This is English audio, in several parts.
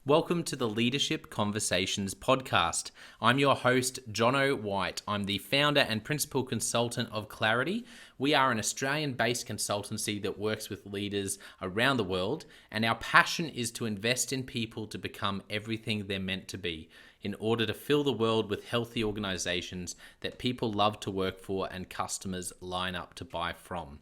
Welcome to the Leadership Conversations podcast. I'm your host, Jono White. I'm the founder and principal consultant of Clarity. We are an Australian-based consultancy that works with leaders around the world, and our passion is to invest in people to become everything they're meant to be in order to fill the world with healthy organizations that people love to work for and customers line up to buy from.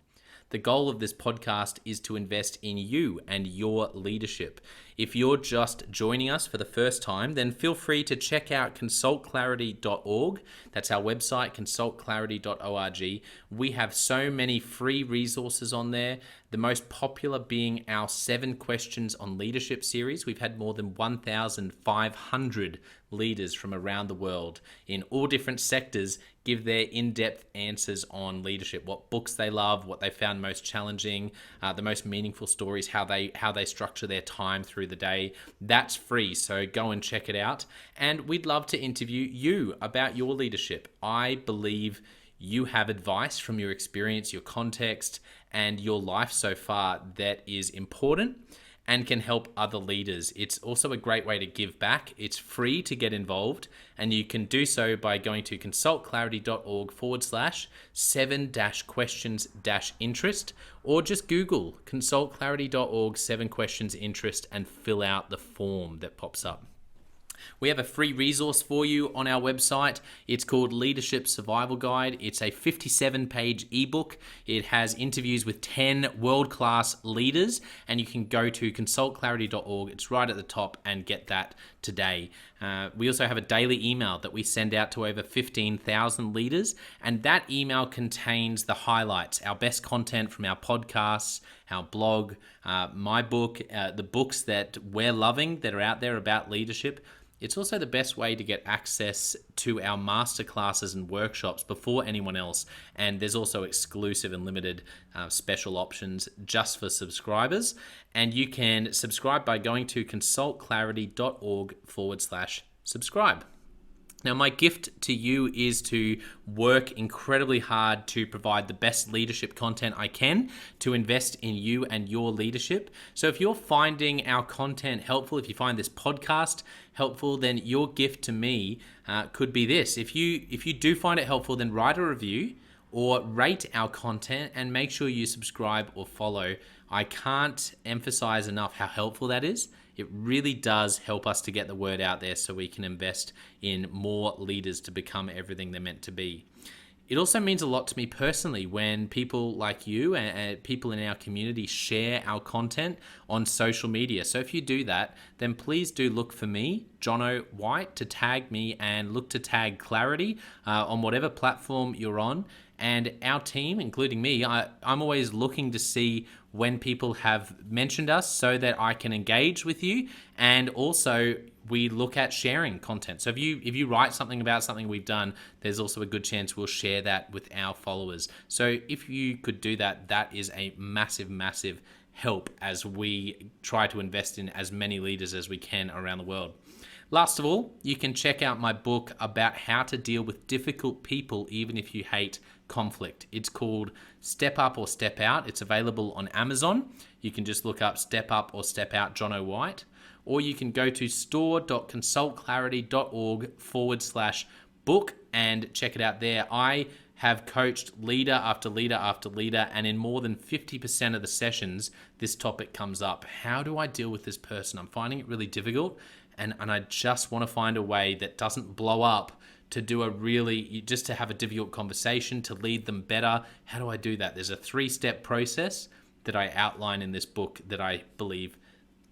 The goal of this podcast is to invest in you and your leadership. If you're just joining us for the first time, then feel free to check out consultclarity.org. That's our website, consultclarity.org. We have so many free resources on there. The most popular being our 7 Questions on Leadership series. We've had more than 1,500 leaders from around the world in all different sectors give their in-depth answers on leadership, what books they love, what they found most challenging, the most meaningful stories, how they structure their time through the day. That's free, so go and check it out. And we'd love to interview you about your leadership. I believe you have advice from your experience, your context, and your life so far that is important and can help other leaders. It's also a great way to give back. It's free to get involved, and you can do so by going to consultclarity.org/7-questions-interest, or just Google consultclarity.org 7 questions interest and fill out the form that pops up. We have a free resource for you on our website. It's called Leadership Survival Guide. It's a 57-page ebook. It has interviews with 10 world-class leaders, and you can go to consultclarity.org. It's right at the top, and get that today. We also have a daily email that we send out to over 15,000 leaders, and that email contains the highlights, our best content from our podcasts, our blog, my book, the books that we're loving that are out there about leadership. It's also the best way to get access to our masterclasses and workshops before anyone else. And there's also exclusive and limited special options just for subscribers. And you can subscribe by going to consultclarity.org/subscribe. Now, my gift to you is to work incredibly hard to provide the best leadership content I can to invest in you and your leadership. So if you're finding our content helpful, if you find this podcast helpful, then your gift to me could be this. If you do find it helpful, then write a review or rate our content and make sure you subscribe or follow. I can't emphasize enough how helpful that is. It really does help us to get the word out there so we can invest in more leaders to become everything they're meant to be. It also means a lot to me personally when people like you and people in our community share our content on social media. So if you do that, then please do look for me, Jono White, to tag me, and look to tag Clarity on whatever platform you're on. And our team, including me, I'm always looking to see when people have mentioned us so that I can engage with you. And also we look at sharing content. So if you write something about something we've done, there's also a good chance we'll share that with our followers. So if you could do that, that is a massive, massive help as we try to invest in as many leaders as we can around the world. Last of all, you can check out my book about how to deal with difficult people even if you hate conflict. It's called Step Up or Step Out. It's available on Amazon. You can just look up Step Up or Step Out Jono White, or you can go to store.consultclarity.org/book and check it out there. I have coached leader after leader after leader, and in more than 50% of the sessions, this topic comes up. How do I deal with this person? I'm finding it really difficult, and I just want to find a way that doesn't blow up to do just to have a difficult conversation, to lead them better. How do I do that? There's a 3-step process that I outline in this book that I believe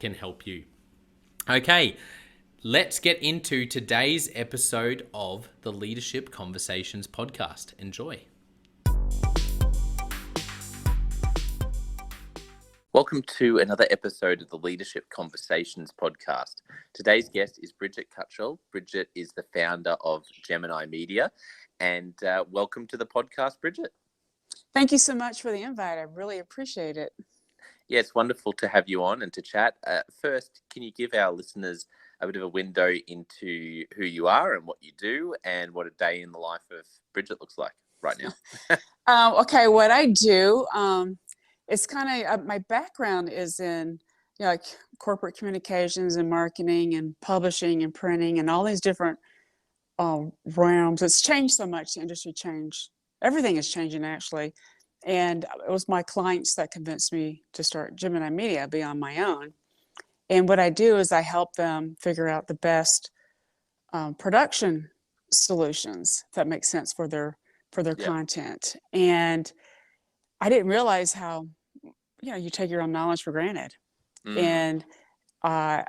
can help you. Okay, let's get into today's episode of the Leadership Conversations podcast. Enjoy. Welcome to another episode of the Leadership Conversations podcast. Today's guest is Brigitte Cutshall. Brigitte is the founder of Gemini Media. And welcome to the podcast, Brigitte. Thank you so much for the invite. I really appreciate it. Yeah, it's wonderful to have you on and to chat. First, can you give our listeners a bit of a window into who you are and what you do and what a day in the life of Brigitte looks like right now? Okay, what I do, it's kind of, my background is in like corporate communications and marketing and publishing and printing and all these different realms. It's changed so much. The industry changed. Everything is changing actually. And it was my clients that convinced me to start Gemini Media, be on my own. And what I do is I help them figure out the best production solutions that make sense for their Yeah. content. And I didn't realize how, you take your own knowledge for granted. And I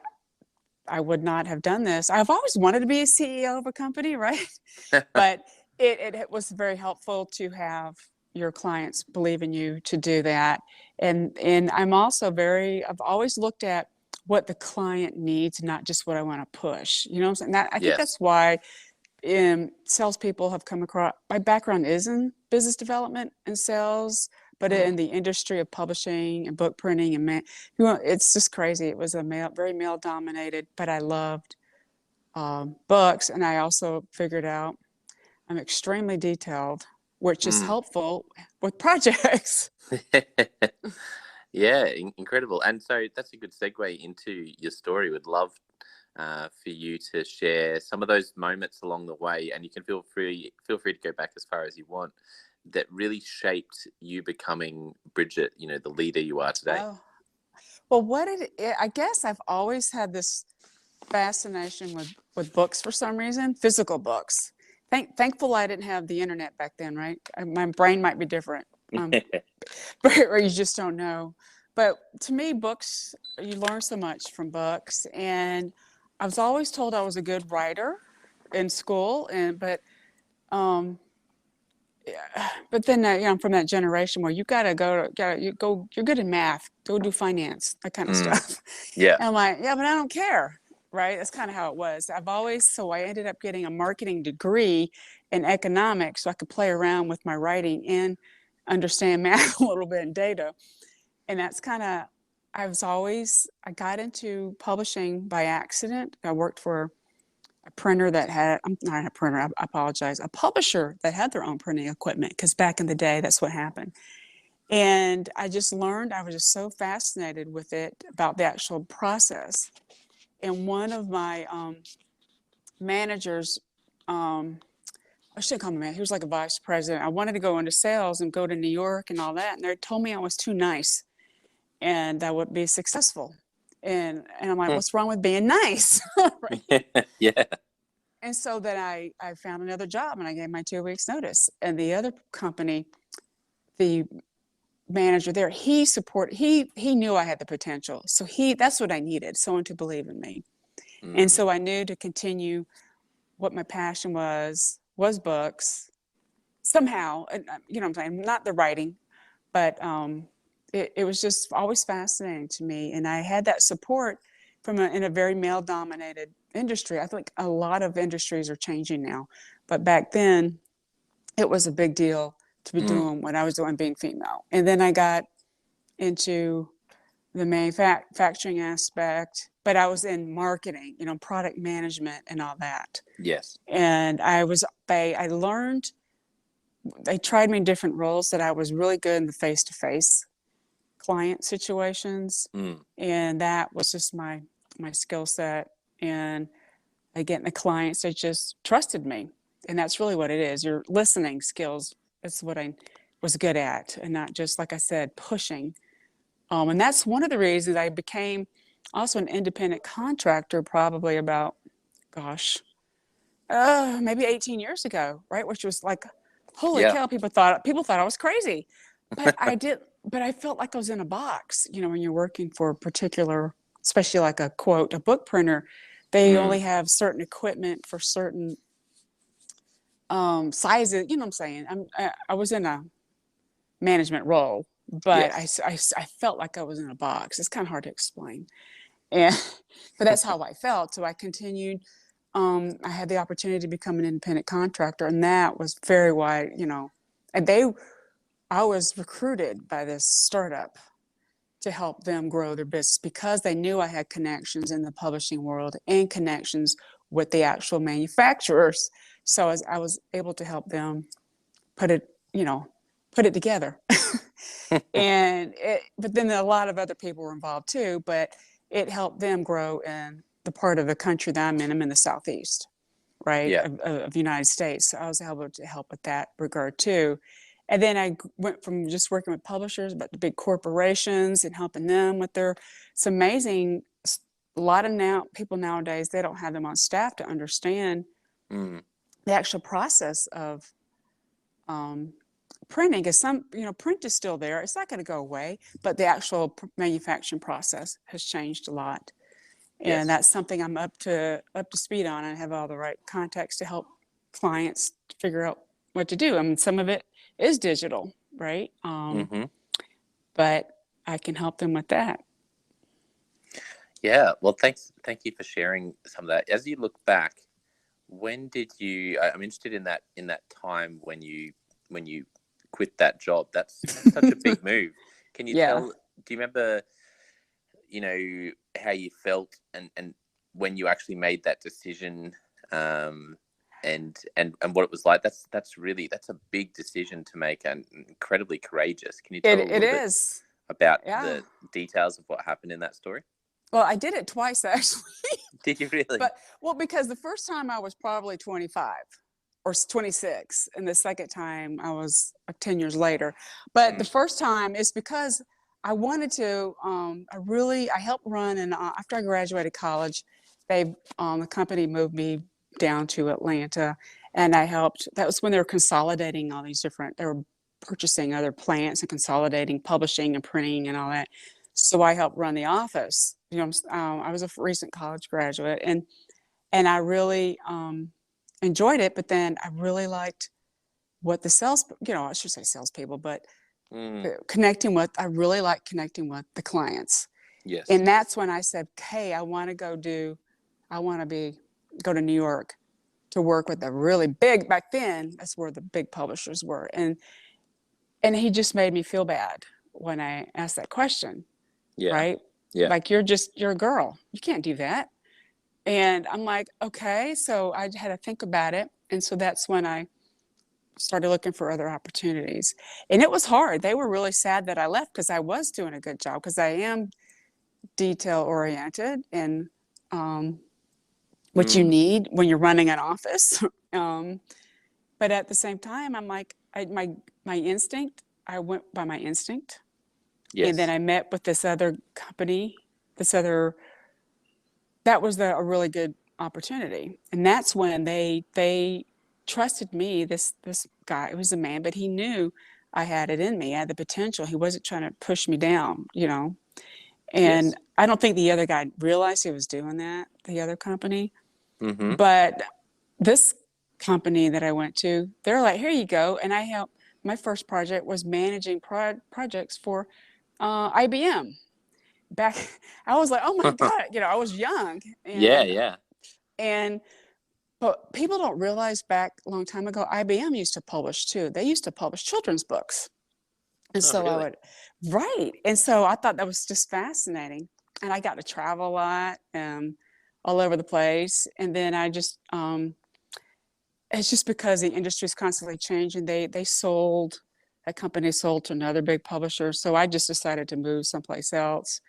would not have done this. I've always wanted to be a CEO of a company, right? But it was very helpful to have your clients believe in you to do that. And I'm also I've always looked at what the client needs, not just what I want to push. You know what I'm saying? I think that's why salespeople have come across. My background is in business development and sales, but in the industry of publishing and book printing and it's just crazy. It was very male dominated, but I loved books, and I also figured out I'm extremely detailed, which is helpful with projects. Yeah, incredible. And so that's a good segue into your story. Would love for you to share some of those moments along the way, and you can feel free to go back as far as you want, that really shaped you becoming Brigitte, the leader you are today. Oh. Well, I guess I've always had this fascination with books for some reason, physical books. Thankful I didn't have the internet back then, right? My brain might be different, or you just don't know. But to me, books, you learn so much from books. And I was always told I was a good writer in school, but then I'm from that generation where you you're good in math, go do finance, that kind of stuff. Yeah. And I'm like, yeah, but I don't care, right? That's kind of how it was. So I ended up getting a marketing degree in economics so I could play around with my writing and understand math a little bit and data. And that's kind of, I got into publishing by accident. I worked for a printer I'm not a printer, I apologize, a publisher that had their own printing equipment, because back in the day, that's what happened. And I just learned, I was just so fascinated with it, about the actual process. And one of my managers, I shouldn't call him a man, he was like a vice president. I wanted to go into sales and go to New York and all that. And they told me I was too nice and I would be successful. And I'm like, what's wrong with being nice? Right? Yeah. And so then I found another job and I gave my 2 weeks notice. And the other company, the manager there, he knew I had the potential. So that's what I needed, someone to believe in me. And so I knew to continue what my passion was books somehow, you know what I'm saying? Not the writing, but it was just always fascinating to me. And I had that support in a very male dominated industry. I think a lot of industries are changing now, but back then it was a big deal to be doing what I was doing, being female. And then I got into the manufacturing aspect, but I was in marketing, product management and all that. Yes. And I learned, they tried me in different roles, that I was really good in the face-to-face client situations. And that was just my skill set. And again, the clients, they just trusted me. And that's really what it is. Your listening skills, that's what I was good at, and not just, like I said, pushing. And that's one of the reasons I became also an independent contractor, probably about, maybe 18 years ago, right? Which was like, holy cow, people thought I was crazy. But I felt like I was in a box, when you're working for a particular, especially like a book printer, they only have certain equipment for certain sizes, you know what I'm saying? I was in a management role, but I felt like I was in a box. It's kind of hard to explain. But that's how I felt. So I continued. I had the opportunity to become an independent contractor, and that was very wide, and I was recruited by this startup to help them grow their business, because they knew I had connections in the publishing world and connections with the actual manufacturers. So I was able to help them put it together. But then a lot of other people were involved too, but it helped them grow in the part of the country that I'm in. I'm in the Southeast, right, Yeah. of the United States. So I was able to help with that regard too. And then I went from just working with publishers, but the big corporations and helping them with it's amazing. A lot of people nowadays, they don't have them on staff to understand Mm. the actual process of printing. Because print is still there. It's not going to go away, but the actual manufacturing process has changed a lot. And Yes. that's something I'm up to speed on, and have all the right contacts to help clients figure out what to do. I mean, some of it is digital, right? Mm-hmm. But I can help them with that. Yeah. Well, thank you for sharing some of that. As you look back, when did you? I'm interested in that time when you quit that job. That's such a big move. Can you Yeah. tell? Do you remember? How you felt and when you actually made that decision, and what it was like. That's a big decision to make and incredibly courageous. Can you tell a It little bit is. about Yeah. the details of what happened in that story? Well, I did it twice actually. Did you really? Because the first time I was probably 25 or 26, and the second time I was like 10 years later. But the first time is because I wanted to. I helped run, and after I graduated college, the company moved me down to Atlanta, and I helped. That was when they were consolidating all these different. They were purchasing other plants and consolidating publishing and printing and all that. So I helped run the office. I was a recent college graduate, and I really enjoyed it. But then I really liked what I should say salespeople, but I really like connecting with the clients. Yes. And that's when I said, hey, I want to go to New York to work with the really big, back then, that's where the big publishers were. And he just made me feel bad when I asked that question. Yeah. Right? Yeah. Like, you're a girl. You can't do that. And I'm like, okay. So I had to think about it. And so that's when I started looking for other opportunities. And it was hard. They were really sad that I left, because I was doing a good job, because I am detail oriented, and what you need when you're running an office. But at the same time, I'm like, my instinct, I went by my instinct. Yes. And then I met with this other company, that was a really good opportunity. And that's when they trusted me, this guy. It was a man, but he knew I had it in me. I had the potential. He wasn't trying to push me down, And Yes. I don't think the other guy realized he was doing that, the other company. Mm-hmm. But this company that I went to, they're like, here you go. And I helped. My first project was managing projects for IBM. Back, I was like, oh my God, I was young. Yeah. But people don't realize, back a long time ago, IBM used to publish too. They used to publish children's books. And so really? Right. And so I thought that was just fascinating. And I got to travel a lot, all over the place. And then I just, it's just because the industry is constantly changing. That company sold to another big publisher. So I just decided to move someplace else.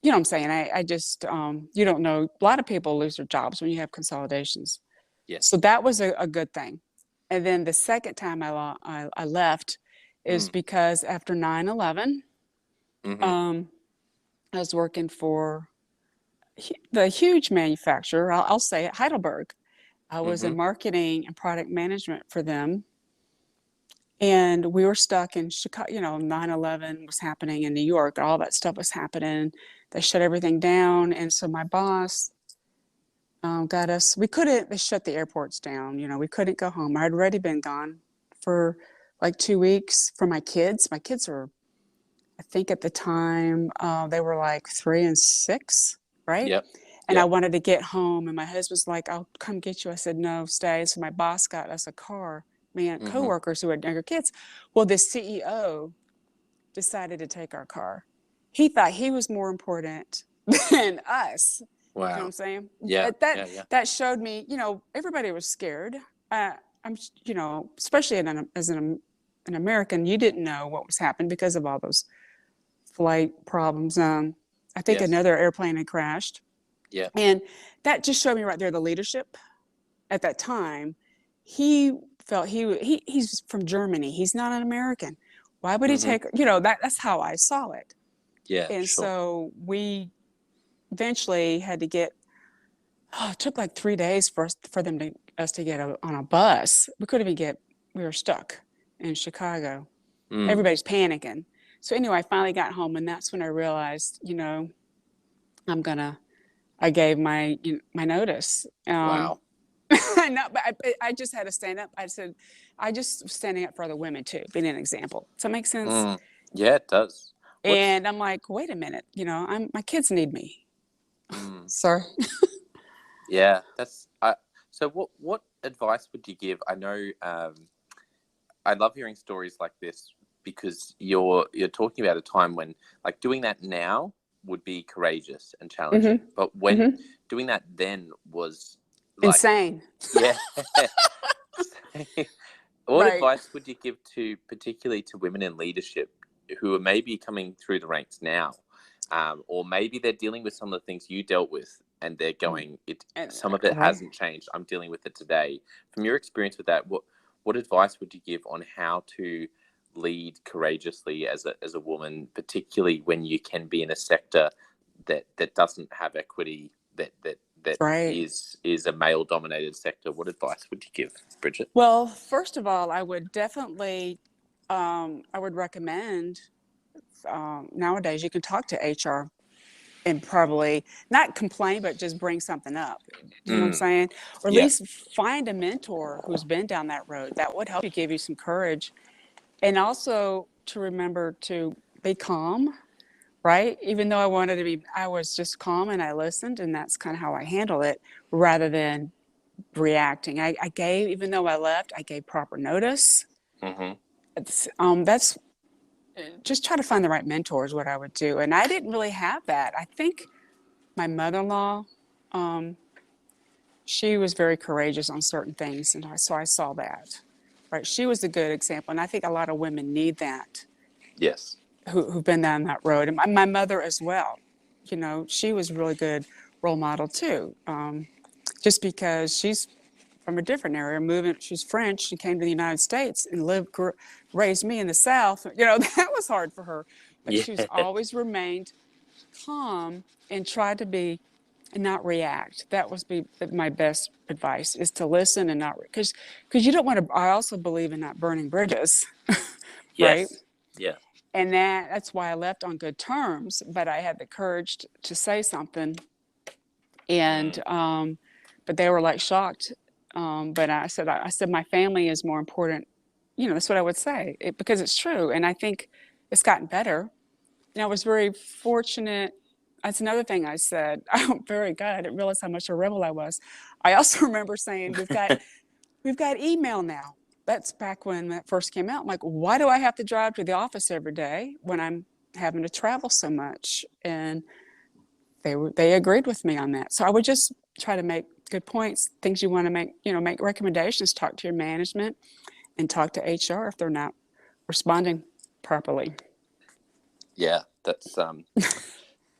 You know what I'm saying? I just, you don't know, a lot of people lose their jobs when you have consolidations. Yes. So that was a good thing. And then the second time I left is because after 9/11, I was working for the huge manufacturer, I'll say it, Heidelberg. I was in marketing and product management for them. And we were stuck in Chicago. 9/11 was happening in New York. All that stuff was happening. They shut everything down. And so my boss got us, they shut the airports down. We couldn't go home. I had already been gone for like 2 weeks for my kids. My kids were, I think at the time, they were like 3 and 6, right? Yep. And I wanted to get home. And my husband's like, I'll come get you. I said, no, stay. So my boss got us a car. Me and coworkers who had younger kids. Well, the CEO decided to take our car. He thought he was more important than us. Wow. You know what I'm saying? Yeah. That showed me, everybody was scared. I'm, especially as an an American, you didn't know what was happening because of all those flight problems. I think Yes. another airplane had crashed. Yeah. And that just showed me right there the leadership at that time. He felt he's from Germany. He's not an American. Why would he Mm-hmm. take, that's how I saw it. Yeah. And Sure. so we eventually had to get, it took like 3 days for us to get on a bus. We couldn't even we were stuck in Chicago. Everybody's panicking. So anyway, I finally got home, and that's when I realized, I gave my notice. Wow. I know, but I just had to stand up. I said, I just was standing up for other women too, being an example. Does that make sense? Yeah, it does. And I'm like, wait a minute, my kids need me. Sorry. Yeah, so what advice would you give? I know I love hearing stories like this because you're talking about a time when like doing that now would be courageous and challenging, but when doing that then was like, insane. Yeah. What Right. advice would you give particularly to women in leadership who are maybe coming through the ranks now, or maybe they're dealing with some of the things you dealt with, and they're going, some of it hasn't changed. I'm dealing with it today. From your experience with that, what advice would you give on how to lead courageously as a woman, particularly when you can be in a sector that doesn't have equity, that is a male-dominated sector? What advice would you give, Bridget? Well, first of all, I would definitely, I would recommend, nowadays you can talk to HR and probably not complain, but just bring something up. You know what I'm saying? Or at least find a mentor who's been down that road. That would help you, give you some courage. And also to remember to be calm, right? Even though I was just calm and I listened, and that's kind of how I handle it rather than reacting. I gave, even though I left, I gave proper notice. That's just try to find the right mentor is what I would do. And I didn't really have that. I think my mother-in-law, she was very courageous on certain things. And so I saw that, right? She was a good example. And I think a lot of women need that. Yes. Who've been down that road. And my mother as well. She was a really good role model too. Just because she's from a different area, she's French, she came to the United States and raised me in the South. That was hard for her. But she's always remained calm and tried to be and not react. That was my best advice, is to listen and not, because you don't want to, I also believe in not burning bridges, right? Yes. Yeah. And that's why I left on good terms, but I had the courage to say something. And, but they were like shocked. But I said, my family is more important. That's what I would say, because it's true. And I think it's gotten better. And I was very fortunate. That's another thing I said. I'm very good. I didn't realize how much a rebel I was. I also remember saying, we've got email now. That's back when that first came out. I'm like, why do I have to drive to the office every day when I'm having to travel so much? And they agreed with me on that. So I would just try to make good points, things you want to make, make recommendations, talk to your management and talk to HR if they're not responding properly. Yeah, that's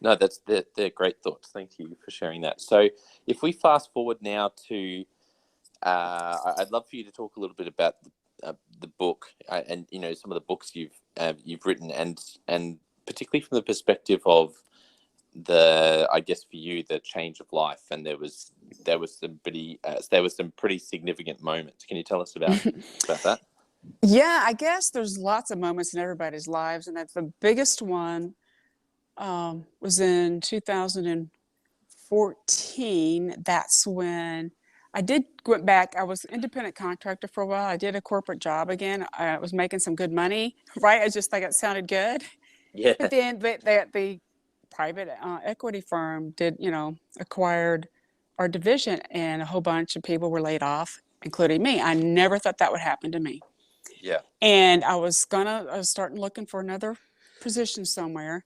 no, they're great thoughts. Thank you for sharing that. So if we fast forward now to, I'd love for you to talk a little bit about the book and some of the books you've written, and particularly from the perspective of I guess for you, the change of life, and there was some pretty significant moments. Can you tell us about that? Yeah, I guess there's lots of moments in everybody's lives, and that's the biggest one. Was in 2014. That's when I went back. I was independent contractor for a while. I did a corporate job again. I was making some good money, right? I just thought it sounded good. Yeah. But then the private equity firm acquired our division, and a whole bunch of people were laid off, including me. I never thought that would happen to me. Yeah. And I was starting looking for another position somewhere.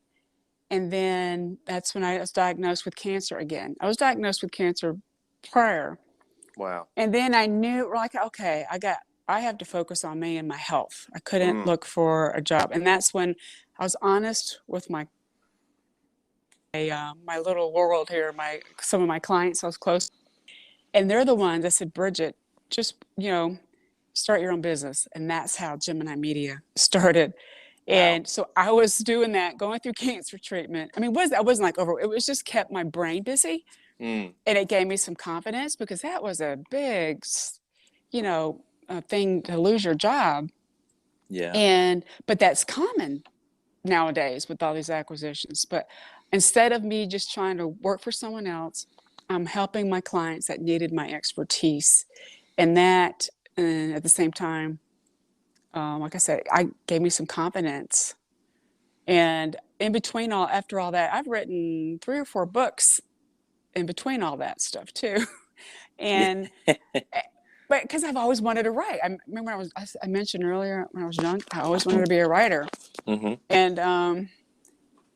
And then that's when I was diagnosed with cancer again. I was diagnosed with cancer prior. Wow. And then I knew, like, okay, I have to focus on me and my health. I couldn't Mm. look for a job. And that's when I was honest with my little world here, some of my clients I was close, and they're the ones that said, Bridget, just, start your own business. And that's how Gemini Media started. Wow. And so I was doing that, going through cancer treatment. I mean, I wasn't like over, it was just kept my brain busy. Mm. And it gave me some confidence because that was a big, thing to lose your job. Yeah. But that's common nowadays with all these acquisitions. But instead of me just trying to work for someone else, I'm helping my clients that needed my expertise. And that, and at the same time, like I said, I gave me some confidence. And after all that, I've written 3 or 4 books in between all that stuff too. And but because I've always wanted to write. I remember I mentioned earlier when I was young, I always wanted to be a writer. Mm-hmm. And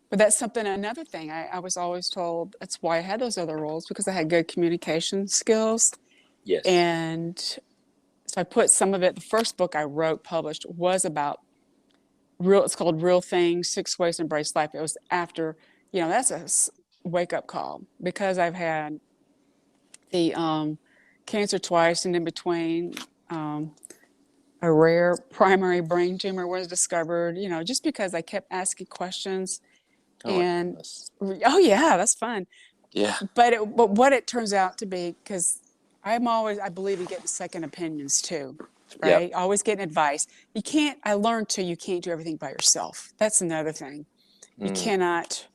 but that's another thing I was always told, that's why I had those other roles, because I had good communication skills. Yes. And so I put some of it, the first book I wrote, published, was about it's called Real Things, 6 Ways to Embrace Life. It was after, that's a wake up call, because I've had the cancer twice, and in between, a rare primary brain tumor was discovered, just because I kept asking questions. And oh yeah, that's fun. Yeah. But what it turns out to be, because I believe in getting second opinions too, right? Yep. Always getting advice. I learned you can't do everything by yourself. That's another thing. You cannot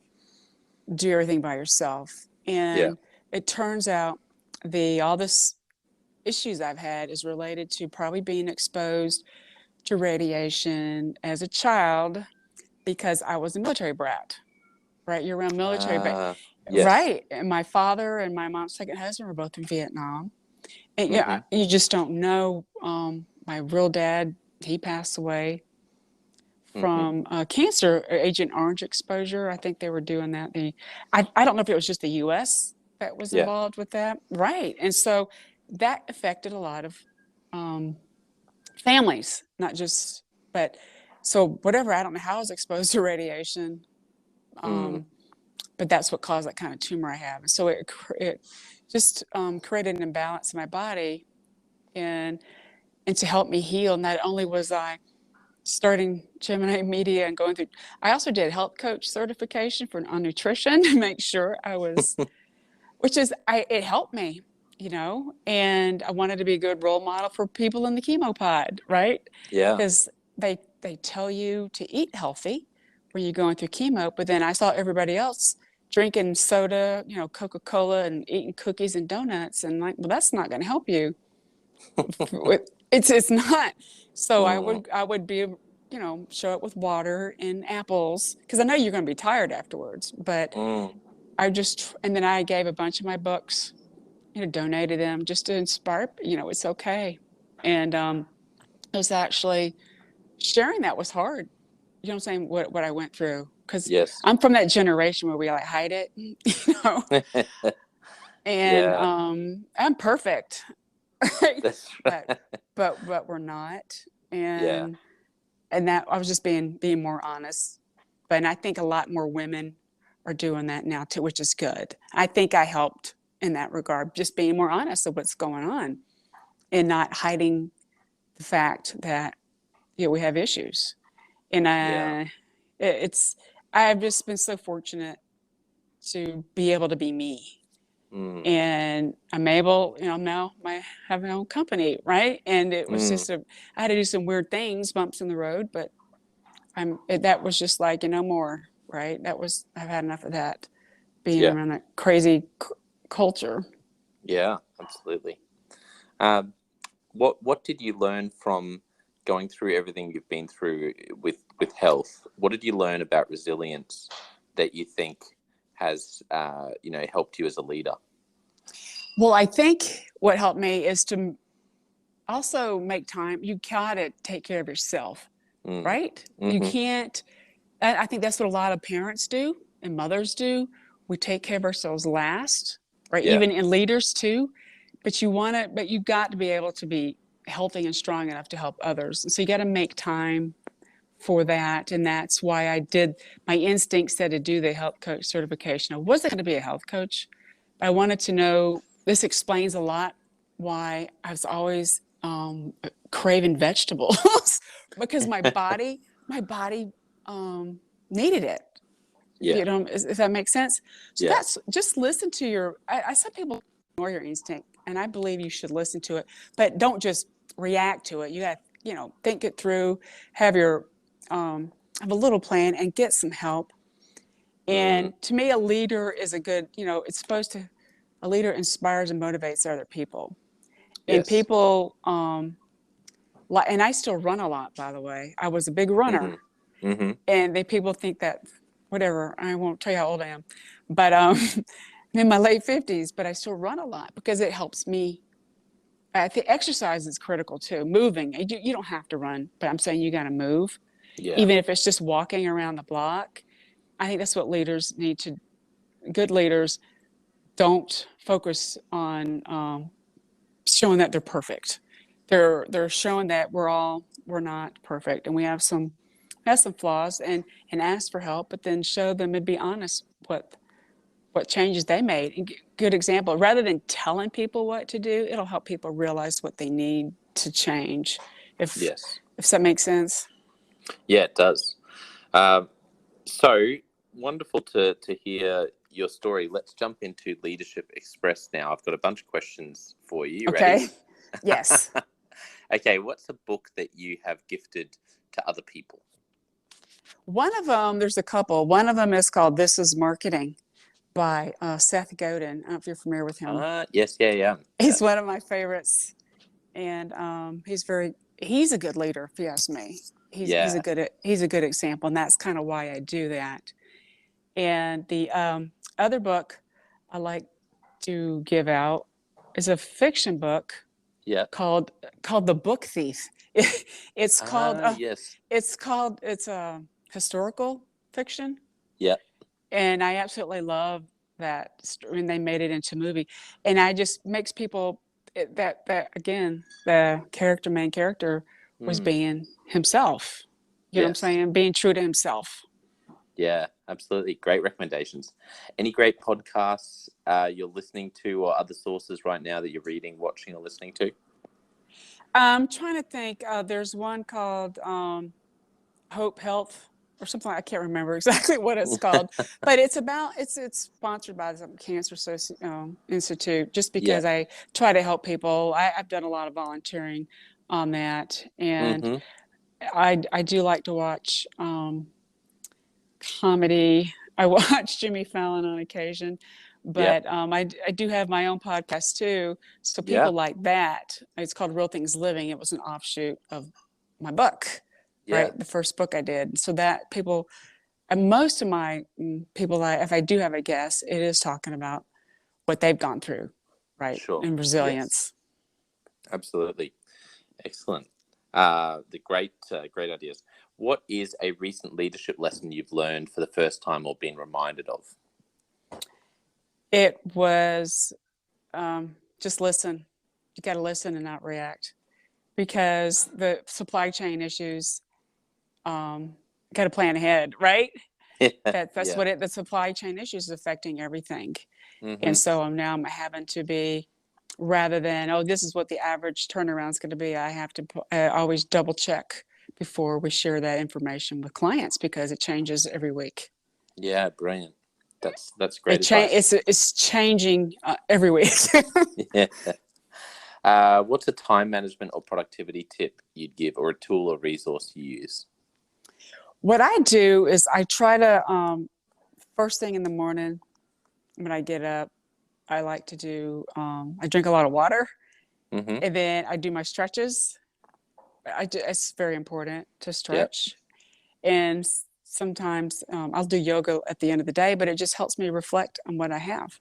do everything by yourself. And it turns out all this issues I've had is related to probably being exposed to radiation as a child, because I was a military brat. Right, you're around military, but Yes. right. And my father and my mom's second husband were both in Vietnam, and you just don't know. My real dad, he passed away from cancer, Agent Orange exposure. I think they were doing that. I don't know if it was just the U.S. that was involved with that, right? And so that affected a lot of families, not just, but so whatever. I don't know how I was exposed to radiation. But that's what caused that kind of tumor I have. So it just created an imbalance in my body, and to help me heal. Not only was I starting Gemini Media and going through, I also did health coach certification on nutrition to make sure I was, it helped me, and I wanted to be a good role model for people in the chemo pod, right? Yeah. Because they tell you to eat healthy when you're going through chemo, but then I saw everybody else drinking soda, Coca-Cola, and eating cookies and donuts, and like, well, that's not going to help you. It's not. So I would be, show up with water and apples, because I know you're going to be tired afterwards. But and then I gave a bunch of my books, donated them just to inspire. It's okay. And it was actually sharing that was hard. You know what I'm saying? What I went through, because I'm from that generation where we like hide it, and I'm perfect, That's right. but we're not, and that I was just being more honest. But I think a lot more women are doing that now too, which is good. I think I helped in that regard, just being more honest of what's going on, and not hiding the fact that we have issues. And I've just been so fortunate to be able to be me. And I'm able, now I have my own company, right? And it was just I had to do some weird things, bumps in the road, but that was just like, no more, right? I've had enough of that, being around that crazy culture. Yeah, absolutely. What did you learn from going through everything you've been through with health? What did you learn about resilience that you think has helped you as a leader? Well, I think what helped me is to also make time. You gotta take care of yourself, right? You can't. I think that's what a lot of parents do and mothers do. We take care of ourselves last, right? Even in leaders too. But you got to be able to be healthy and strong enough to help others. So you got to make time for that. And that's why my instinct said to do the health coach certification. I wasn't going to be a health coach. I wanted to know, this explains a lot why I was always craving vegetables because my body needed it. Yeah. You know, if that makes sense. So Yeah. that's just listen to I said people ignore your instinct, and I believe you should listen to it, but don't just react to it. You got to, think it through, have a little plan and get some help. And to me, a leader is a good, a leader inspires and motivates other people. And Yes. people, and I still run a lot, by the way. I was a big runner. And people think that, whatever, I won't tell you how old I am, but I'm in my late 50s, but I still run a lot because it helps me. I think exercise is critical too. Moving, you don't have to run, but I'm saying you got to move. Yeah. Even if it's just walking around the block. I think that's what leaders need to, good leaders don't focus on showing that they're perfect. They're showing that we're not perfect, and we have some flaws, and ask for help, but then show them and be honest what changes they made. And good example, rather than telling people what to do, it'll help people realize what they need to change. If that makes sense. Yeah, it does. So wonderful to hear your story. Let's jump into Leadership Express now. I've got a bunch of questions for you. Okay. Ready? Yes. Okay. What's a book that you have gifted to other people? One of them, there's a couple. One of them is called This Is Marketing by Seth Godin. I don't know if you're familiar with him. Yes. Yeah. He's one of my favorites. And he's a good leader, if you ask me. He's a good example. And that's kind of why I do that. And the other book I like to give out is a fiction book called The Book Thief. It's a historical fiction. Yeah. And I absolutely love that when they made it into a movie. And I just makes people that again, the main character was being himself. You know what I'm saying? Being true to himself. Yeah, absolutely. Great recommendations. Any great podcasts you're listening to, or other sources right now that you're reading, watching, or listening to? I'm trying to think. There's one called Hope Health or something. I can't remember exactly what it's called, but it's sponsored by the Cancer Institute, just because I try to help people. I've done a lot of volunteering on that, and I do like to watch comedy. I watch Jimmy Fallon on occasion, but I do have my own podcast too. So people like that. It's called Real Things Living. It was an offshoot of my book, right? The first book I did. So that people, and most of my people, if I do have a guest, it is talking about what they've gone through, right? Sure. And resilience. Yes. Absolutely. Excellent. The great ideas. What is a recent leadership lesson you've learned for the first time or been reminded of? It was just listen. You got to listen and not react, because the supply chain issues, got to plan ahead, right? That's what the supply chain issues is affecting everything. And so now I'm having to be, rather than, this is what the average turnaround is going to be, I have to always double check before we share that information with clients, because it changes every week. Yeah, brilliant. That's great advice. It's changing every week. What's a time management or productivity tip you'd give, or a tool or resource you use? What I do is I try to, first thing in the morning when I get up, I like to do, I drink a lot of water, and then I do my stretches. It's very important to stretch. And sometimes I'll do yoga at the end of the day, but it just helps me reflect on what I have.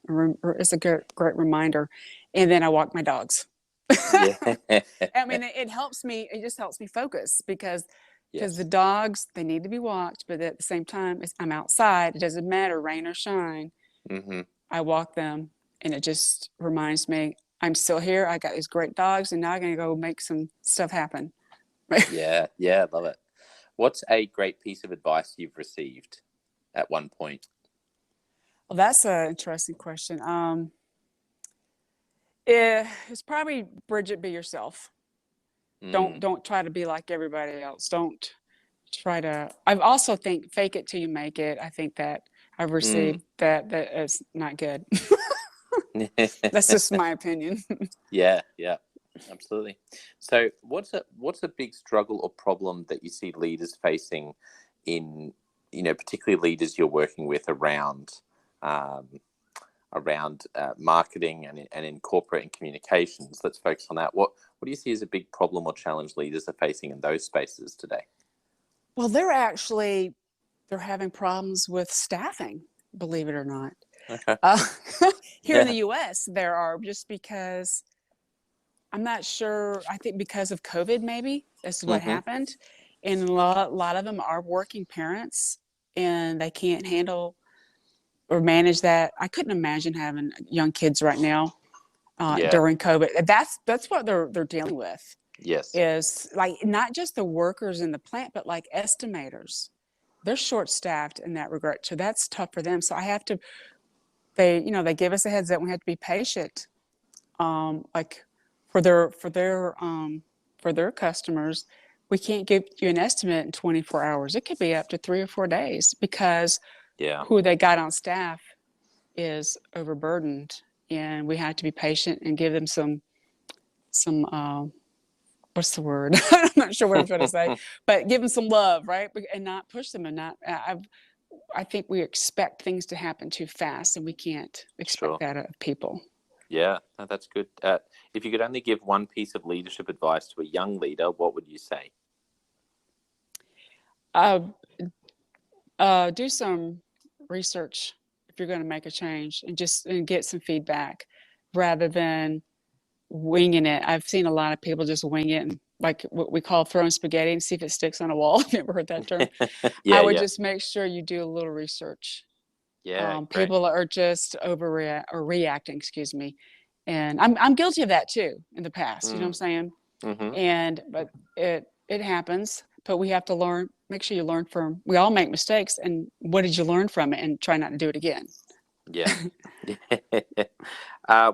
It's a great reminder. And then I walk my dogs. I mean, it helps me. It just helps me focus, because the dogs, they need to be walked, but at the same time, I'm outside. It doesn't matter, rain or shine. I walk them, and it just reminds me I'm still here. I got these great dogs, and now I'm going to go make some stuff happen. Yeah, I love it. What's a great piece of advice you've received at one point? Well, that's an interesting question. It's probably, Bridget, be yourself. Don't try to be like everybody else. Don't try to. I've also think fake it till you make it. I think that I've received that is not good. That's just my opinion. Yeah, absolutely. So what's a big struggle or problem that you see leaders facing in, particularly leaders you're working with around marketing and in corporate and communications? Let's focus on that. What do you see as a big problem or challenge leaders are facing in those spaces today? Well, they're having problems with staffing, believe it or not. Okay. Here in the US, there are, just because I'm not sure, I think because of COVID, maybe this is what happened. And a lot of them are working parents, and they can't handle or manage that. I couldn't imagine having young kids right now during COVID. That's what they're dealing with. Yes. Is like not just the workers in the plant, but like estimators. They're short-staffed in that regard. So that's tough for them. So they give us a heads up. We have to be patient. Like for their customers, we can't give you an estimate in 24 hours. It could be up to 3 or 4 days, because who they got on staff is overburdened, and we have to be patient and give them some what's the word? I'm not sure what I'm trying to say, but give them some love, right? And not push them, and not. I think we expect things to happen too fast, and we can't expect that of people. Yeah, that's good. If you could only give one piece of leadership advice to a young leader, what would you say? Do some research if you're going to make a change, and get some feedback rather than winging it. I've seen a lot of people just wing it, and like what we call throwing spaghetti and see if it sticks on a wall. Have you ever heard that term? I would just make sure you do a little research. People are just reacting, excuse me. And I'm guilty of that too in the past, you know what I'm saying? But it happens, but we have to learn, make sure you learn we all make mistakes, and what did you learn from it, and try not to do it again. Yeah.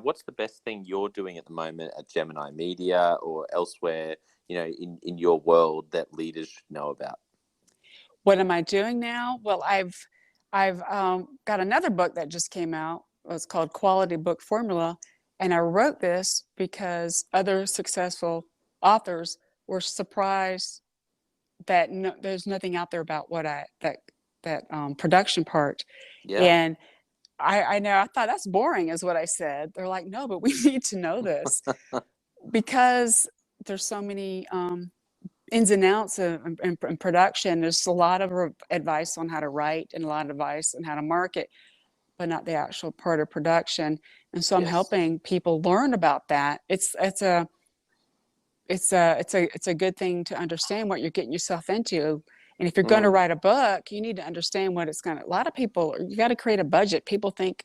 What's the best thing you're doing at the moment at Gemini Media or elsewhere, in your world, that leaders should know about? What am I doing now? Well, I've got another book that just came out. It's called Quality Book Formula. And I wrote this because other successful authors were surprised that there's nothing out there about that production part. Yeah. And I know, I thought that's boring is what I said. They're like, no, but we need to know this because there's so many ins and outs in production. There's a lot of advice on how to write and a lot of advice on how to market, but not the actual part of production. And so I'm helping people learn about that. It's a good thing to understand what you're getting yourself into. And if you're going to write a book, you need to understand what it's going to. A lot of people, you got to create a budget. People think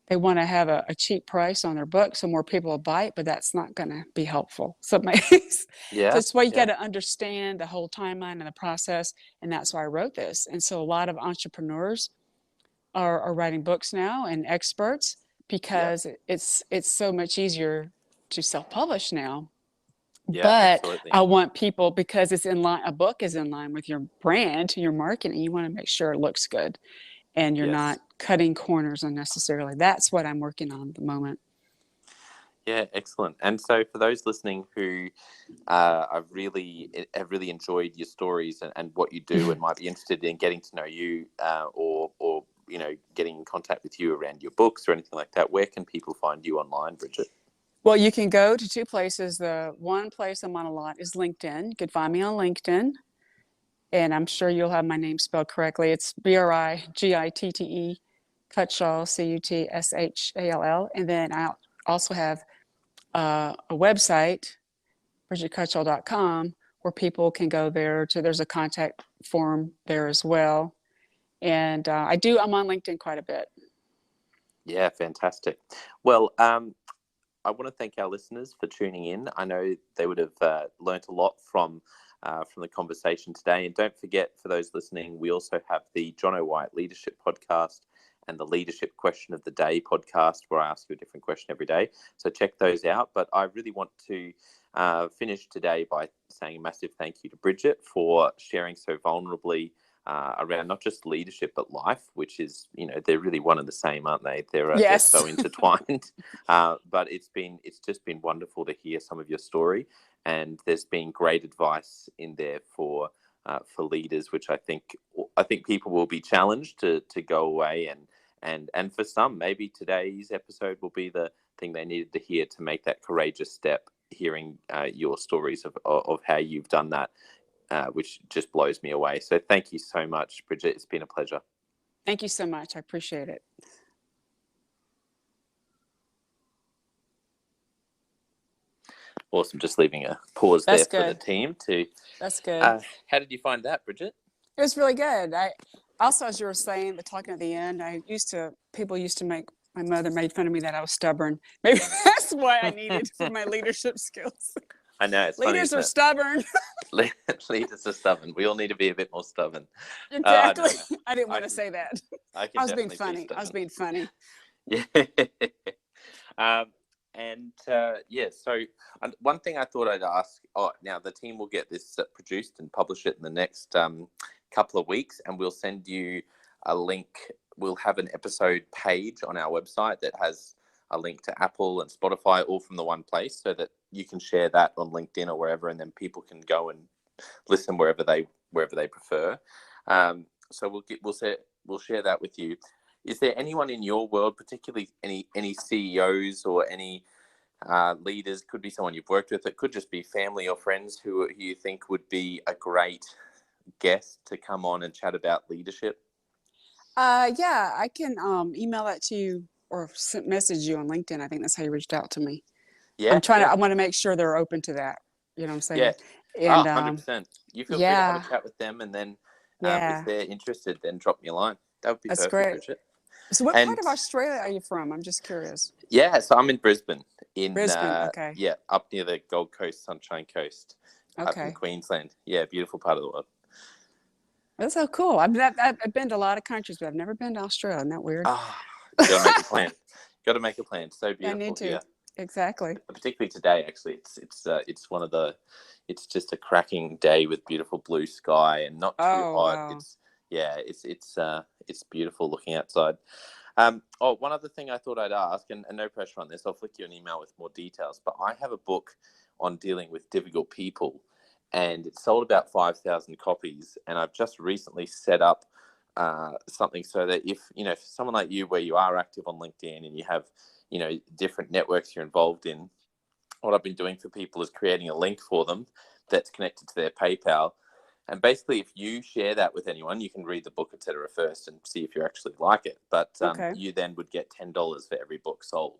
they want to have a cheap price on their book so more people will buy it, but that's not going to be helpful. So that's why you got to understand the whole timeline and the process. And that's why I wrote this. And so a lot of entrepreneurs are writing books now, and experts, because it's so much easier to self-publish now. Yeah, but absolutely. I want people, because it's in line, a book is in line with your brand, your marketing. You want to make sure it looks good and you're not cutting corners unnecessarily. That's what I'm working on at the moment. Yeah, excellent. And so for those listening who have really enjoyed your stories and what you do and might be interested in getting to know you or getting in contact with you around your books or anything like that, where can people find you online, Brigitte? Well, you can go to 2 places. The one place I'm on a lot is LinkedIn. You can find me on LinkedIn, and I'm sure you'll have my name spelled correctly. It's Brigitte Cutshall, Cutshall. And then I also have a website, BrigitteCutshall.com, where people can go there. There's a contact form there as well. And I'm on LinkedIn quite a bit. Yeah, fantastic. Well, I want to thank our listeners for tuning in. I know they would have learnt a lot from the conversation today. And don't forget, for those listening, we also have the John O'White Leadership Podcast and the Leadership Question of the Day podcast, where I ask you a different question every day. So check those out. But I really want to finish today by saying a massive thank you to Brigitte for sharing so vulnerably around not just leadership but life, which is, they're really one and the same, aren't they? They're Yes. so intertwined. But it's just been wonderful to hear some of your story, and there's been great advice in there for leaders, which I think people will be challenged to go away, and for some, maybe today's episode will be the thing they needed to hear to make that courageous step. Hearing your stories of how you've done that, which just blows me away. So thank you so much, Brigitte. It's been a pleasure. Thank you so much. I appreciate it. Awesome. Just leaving a pause That's there good. for the team to. That's good. How did you find that, Brigitte? It was really good. I also, as you were saying, the talking at the end, people used to my mother made fun of me that I was stubborn. Maybe that's why I needed for my leadership skills. I know, it's Leaders funny, are stubborn. Leaders are stubborn. We all need to be a bit more stubborn. Exactly. No. I didn't want to say that. I was being funny. Yeah. So one thing I thought I'd ask, now the team will get this produced and publish it in the next couple of weeks, and we'll send you a link. We'll have an episode page on our website that has a link to Apple and Spotify, all from the one place, so that you can share that on LinkedIn or wherever, and then people can go and listen wherever they prefer. So we'll share that with you. Is there anyone in your world, particularly any CEOs or any leaders, could be someone you've worked with, it could just be family or friends, who you think would be a great guest to come on and chat about leadership? Yeah, I can email that to you or message you on LinkedIn. I think that's how you reached out to me. Yeah. I want to make sure they're open to that. You know what I'm saying? Yeah. And 100%. You feel free to have a chat with them, and then if they're interested, then drop me a line. That would be that's perfect, great. Bridget. So what part of Australia are you from? I'm just curious. Yeah, so I'm in Brisbane. Okay. Yeah, up near the Gold Coast, Sunshine Coast, up in Queensland. Yeah, beautiful part of the world. That's so cool. I've been to a lot of countries, but I've never been to Australia. Isn't that weird? You gotta make a plan. Gotta make a plan. So beautiful. I need to. Yeah. Exactly. Particularly today, actually, it's one of the. It's just a cracking day with beautiful blue sky and not too hot. Wow. It's beautiful looking outside. One other thing I thought I'd ask, and no pressure on this, I'll flick you an email with more details, but I have a book on dealing with difficult people, and it's sold about 5,000 copies, and I've just recently set up something so that if someone like you, where you are active on LinkedIn and you have different networks you're involved in, what I've been doing for people is creating a link for them that's connected to their PayPal. And basically, if you share that with anyone, you can read the book, etc. first and see if you actually like it. But you then would get $10 for every book sold.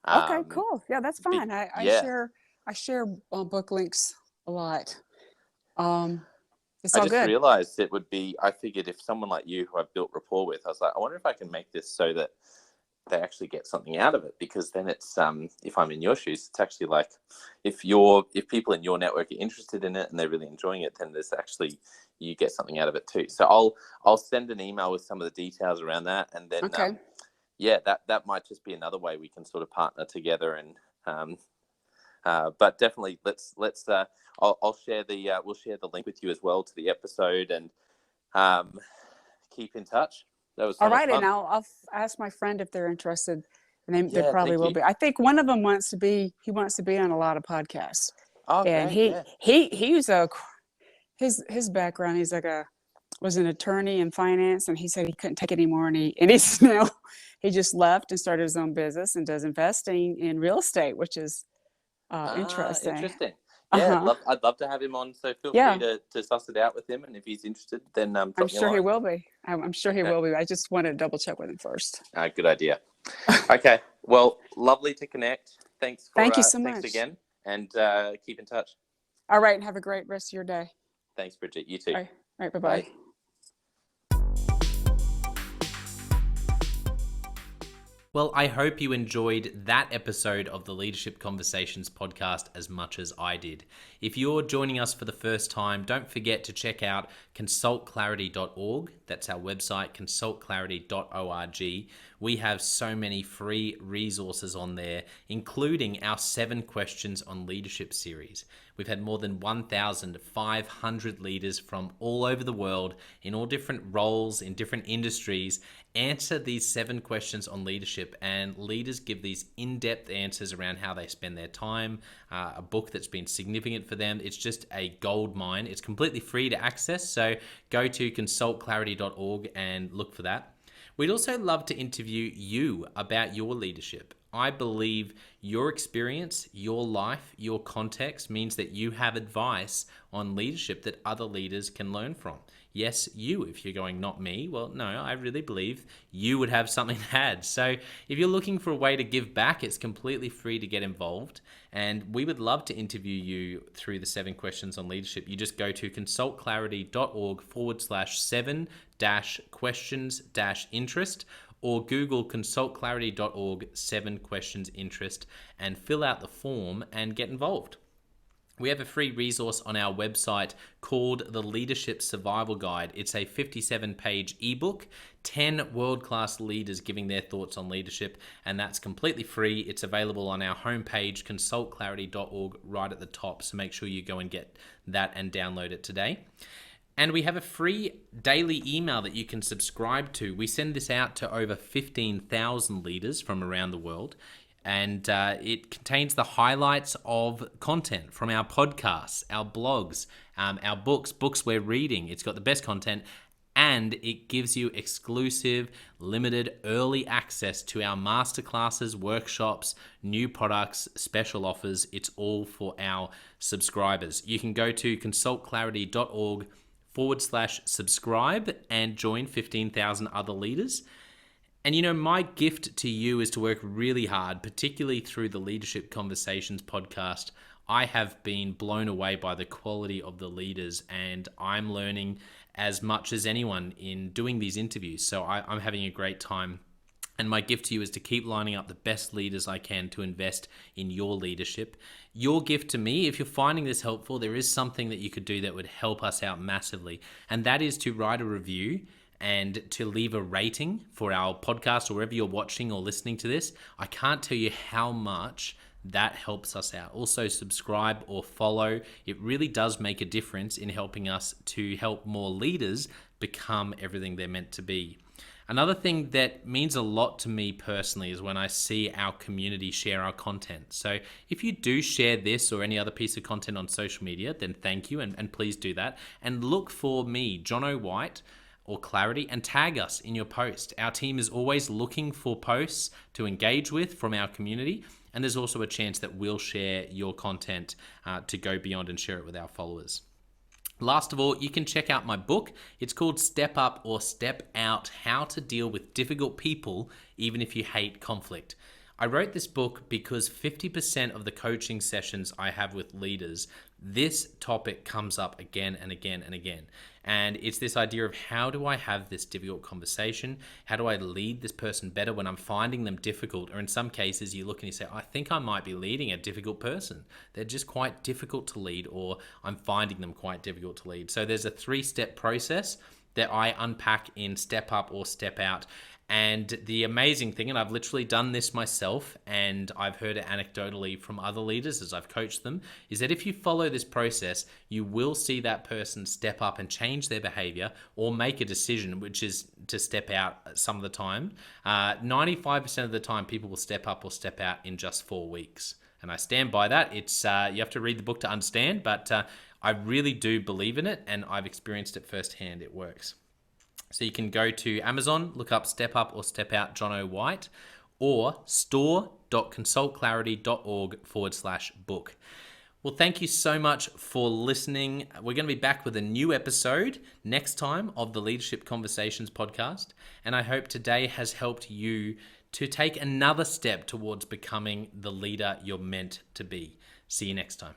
Okay, cool. Yeah, that's fine. I share book links a lot. It's all good. I just realized it would be, I figured if someone like you who I've built rapport with, I was like, I wonder if I can make this so that they actually get something out of it, because then it's if I'm in your shoes, it's actually like if people in your network are interested in it and they're really enjoying it, then there's actually, you get something out of it too. So I'll send an email with some of the details around that, and then that might just be another way we can sort of partner together. And but definitely let's I'll share we'll share the link with you as well to the episode, and keep in touch. That was so all right, fun. and I'll ask my friend if they're interested, and they probably will be. I think one of them wants to be on a lot of podcasts. Oh, and great, he was his background. He's was an attorney in finance, and he said he couldn't take it anymore, and he's now he just left and started his own business and does investing in real estate, which is interesting. Interesting. Yeah, I'd love to have him on. So feel free to suss it out with him, and if he's interested, then I'm sure he will be. I'm sure he will be. I just want to double check with him first. Good idea. Okay. Well, lovely to connect. Thanks. Thank you so much. Thanks again, and keep in touch. All right, and have a great rest of your day. Thanks, Brigitte. You too. All right. Bye-bye. Bye. Well, I hope you enjoyed that episode of the Leadership Conversations podcast as much as I did. If you're joining us for the first time, don't forget to check out consultclarity.org. That's our website, consultclarity.org. We have so many free resources on there, including our 7 Questions on Leadership series. We've had more than 1,500 leaders from all over the world in all different roles, in different industries, answer these 7 questions on leadership, and leaders give these in-depth answers around how they spend their time, a book that's been significant for them. It's just a gold mine. It's completely free to access, so go to consultclarity.org and look for that. We'd also love to interview you about your leadership. I believe your experience, your life, your context means that you have advice on leadership that other leaders can learn from. Yes, you, if you're going, not me, well, no, I really believe you would have something to add. So if you're looking for a way to give back, it's completely free to get involved. And we would love to interview you through the 7 Questions on Leadership. You just go to consultclarity.org/7-questions-interest, or Google consultclarity.org 7 questions interest and fill out the form and get involved. We have a free resource on our website called the Leadership Survival Guide. It's a 57-page ebook, 10 world-class leaders giving their thoughts on leadership, and that's completely free. It's available on our homepage, consultclarity.org, right at the top, so make sure you go and get that and download it today. And we have a free daily email that you can subscribe to. We send this out to over 15,000 leaders from around the world. And it contains the highlights of content from our podcasts, our blogs, our books we're reading. It's got the best content, and it gives you exclusive, limited, early access to our masterclasses, workshops, new products, special offers. It's all for our subscribers. You can go to consultclarity.org/subscribe and join 15,000 other leaders. And you know, my gift to you is to work really hard, particularly through the Leadership Conversations podcast. I have been blown away by the quality of the leaders, and I'm learning as much as anyone in doing these interviews. So I'm having a great time. And my gift to you is to keep lining up the best leaders I can to invest in your leadership. Your gift to me, if you're finding this helpful, there is something that you could do that would help us out massively. And that is to write a review and to leave a rating for our podcast or wherever you're watching or listening to this. I can't tell you how much that helps us out. Also, subscribe or follow. It really does make a difference in helping us to help more leaders become everything they're meant to be. Another thing that means a lot to me personally is when I see our community share our content. So if you do share this or any other piece of content on social media, then thank you, and please do that. And look for me, Jono White, or Clarity, and tag us in your post. Our team is always looking for posts to engage with from our community, and there's also a chance that we'll share your content to go beyond and share it with our followers. Last of all, you can check out my book. It's called Step Up or Step Out: How to Deal with Difficult People Even If You Hate Conflict. I wrote this book because 50% of the coaching sessions I have with leaders, this topic comes up again and again and again. And it's this idea of, how do I have this difficult conversation? How do I lead this person better when I'm finding them difficult? Or in some cases, you look and you say, I think I might be leading a difficult person. They're just quite difficult to lead, or I'm finding them quite difficult to lead. So there's a 3-step process that I unpack in Step Up or Step Out. And the amazing thing, and I've literally done this myself, and I've heard it anecdotally from other leaders as I've coached them, is that if you follow this process, you will see that person step up and change their behavior or make a decision, which is to step out some of the time. 95% of the time, people will step up or step out in just 4 weeks. And I stand by that. It's you have to read the book to understand, but I really do believe in it, and I've experienced it firsthand. It works. So you can go to Amazon, look up Step Up or Step Out Jono White, or store.consultclarity.org/book. Well, thank you so much for listening. We're going to be back with a new episode next time of the Leadership Conversations podcast. And I hope today has helped you to take another step towards becoming the leader you're meant to be. See you next time.